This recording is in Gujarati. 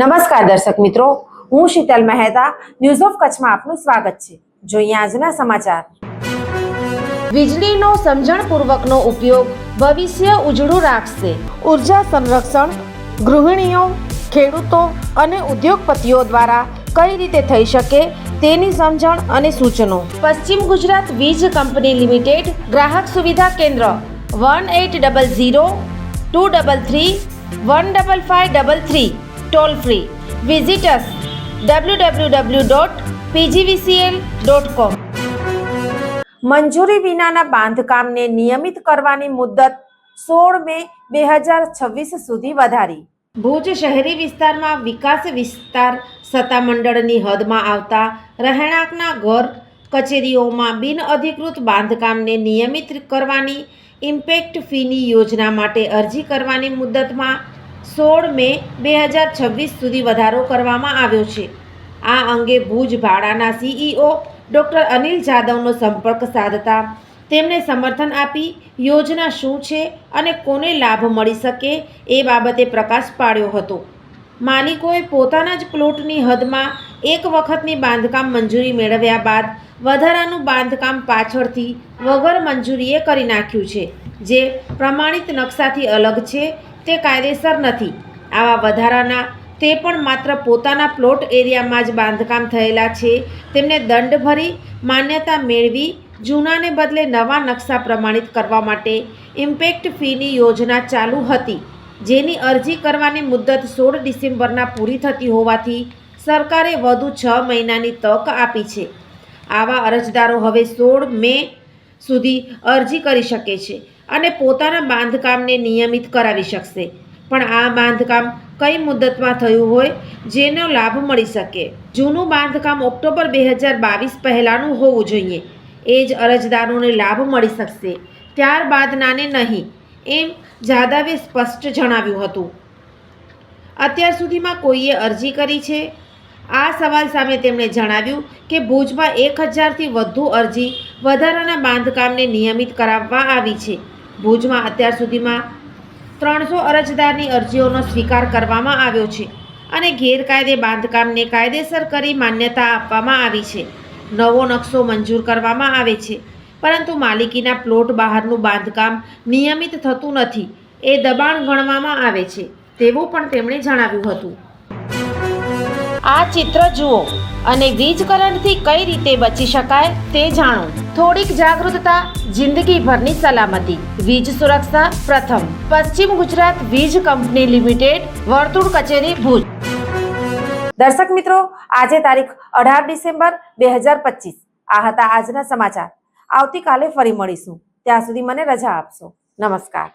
નમસ્કાર દર્શક મિત્રો, હું શીતલ મહેતા ન્યૂઝ ઓફ કચ્છમાં આપનું સ્વાગત છે। જોઈએ આજના સમાચાર। વીજળીનો સમજણપૂર્વકનો ઉપયોગ ભવિષ્ય ઉજળું રાખશે। ઉર્જા સંરક્ષણ ગૃહિણીઓ, ખેડૂતો અને ઉદ્યોગપતિઓ દ્વારા કઈ રીતે થઈ શકે તેની સમજણ અને સૂચનો। પશ્ચિમ ગુજરાત વીજ કંપની લિમિટેડ ગ્રાહક સુવિધા કેન્દ્ર 1800 233 15533 toll free. Visit us www.pgvcl.com। મંજૂરી વિનાના બાંધકામને નિયમિત કરવાની મુદત 16 મે 2026 સુધી વધારી। ભુજ શહેરી વિસ્તારમાં વિકાસ વિસ્તાર સત્તામંડળની હદમાં આવતા રહેણાંકના ઘર કચેરીઓમાં બિનઅધિકૃત બાંધકામને નિયમિત કરવાની ઇમ્પેક્ટ ફીની યોજના માટે અરજી કરવાની મુદતમાં 16 મે 2026 સુધી વધારો કરવામાં આવ્યો છે। આ અંગે ભુજ ભાડાના સીઈઓ ડૉક્ટર અનિલ જાદવનો સંપર્ક સાધતા તેમણે સમર્થન આપી યોજના શું છે અને કોને લાભ મળી શકે એ બાબતે પ્રકાશ પાડ્યો હતો। માલિકોએ પોતાના જ પ્લોટની હદમાં એક વખતની બાંધકામ મંજૂરી મેળવ્યા બાદ વધારાનું બાંધકામ પાછળથી વગર મંજૂરીએ કરી નાખ્યું છે, જે પ્રમાણિત નકશાથી અલગ છે। તે કાયદેસર નથી। આવા વધારાના તે પણ માત્ર પોતાના પ્લોટ એરિયામાં જ બાંધકામ થયેલા છે તેમને દંડ ભરી માન્યતા મેળવી જૂનાને બદલે નવા નકશા પ્રમાણિત કરવા માટે ઇમ્પેક્ટ ફીની યોજના ચાલુ હતી, જેની અરજી કરવાની મુદત 16 ડિસેમ્બરના પૂરી થતી હોવાથી સરકારે વધુ 6 મહિનાની તક આપી છે। આવા અરજદારો હવે 16 મે સુધી અરજી કરી શકે છે અને પોતાના બાંધકામને નિયમિત કરાવી શકશે। પણ આ બાંધકામ કઈ મુદતમાં થયું હોય જેનો લાભ મળી શકે। જૂનું બાંધકામ ઓક્ટોબર 2022 પહેલાંનું હોવું જોઈએ, એ જ અરજદારોને લાભ મળી શકશે, ત્યારબાદ નાને નહીં, એમ જાદવે સ્પષ્ટ જણાવ્યું હતું। અત્યાર સુધીમાં કોઈએ અરજી કરી છે? આ સવાલ સામે તેમણે જણાવ્યું કે ભુજમાં 1000થી વધુ અરજી વધારાના બાંધકામને નિયમિત કરાવવા આવી છે। ભુજમાં અત્યાર સુધીમાં 300 અરજદારની અરજીઓનો સ્વીકાર કરવામાં આવ્યો છે અને ગેરકાયદે બાંધકામને કાયદેસર કરી માન્યતા આપવામાં આવી છે। નવો નકશો મંજૂર કરવામાં આવે છે, પરંતુ માલિકીના પ્લોટ બહારનું બાંધકામ નિયમિત થતું નથી, એ દબાણ ગણવામાં આવે છે તેવું પણ તેમણે જણાવ્યું હતું। આ ચિત્ર જુઓ અને વીજ કરંટથી કઈ રીતે બચી શકાય તે જાણો। થોડીક જાગૃતતા, જિંદગીભરની સલામતી। વીજ સુરક્ષા પ્રથમ। પશ્ચિમ ગુજરાત વીજ કંપની લિમિટેડ, વર્તુળ કચેરી, ભુજ। દર્શક મિત્રો, આજે તારીખ 18 ડિસેમ્બર 2025 આ હતા આજના સમાચાર। આવતીકાલે ફરી મળીશું, ત્યાં સુધી મને રજા આપશો। નમસ્કાર।